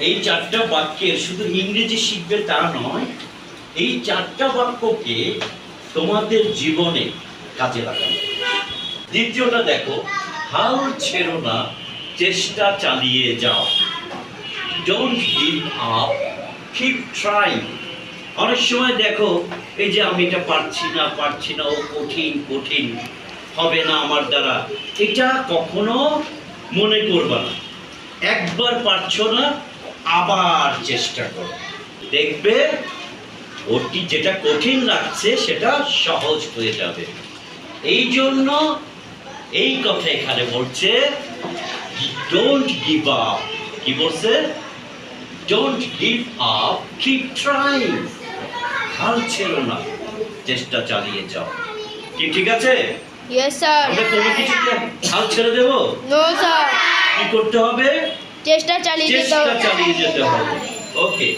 এই চারটা বাক্যের শুধু ইংরেজি শিখবে তা নয়, এই চারটা বাক্যকে তোমাদের জীবনে কাজে লাগানো। দ্বিতীয়টা দেখো, হাল ছেড়ো না, চেষ্টা চালিয়ে যাও। Don't give up, keep trying. অনেক সময় দেখো, এই যে আমি এটা পারছি না, ও কঠিন কঠিন, হবে না আমার দ্বারা, এটা কখনো মনে করবা না। একবার পারছো না, আবার চেষ্টা করো, দেখবে ওটি যেটা কঠিন লাগছে সেটা সহজ হয়ে যাবে। এই জন্য এই কথা এখানে বলছে, ডোন্ট গিভ আপ। কি বলছে? Don't give up, keep trying. হাল ছেড়ো না, চেষ্টা চালিয়ে যাও। কি ঠিক আছে? Yes sir. আমরা কোনো কিছুতে হাল ছেড়ে দেব? No sir. কি করতে হবে? চেষ্টা চালিয়ে যেতে চেষ্টা হবে। চালিয়ে যেতে হবে। ওকে।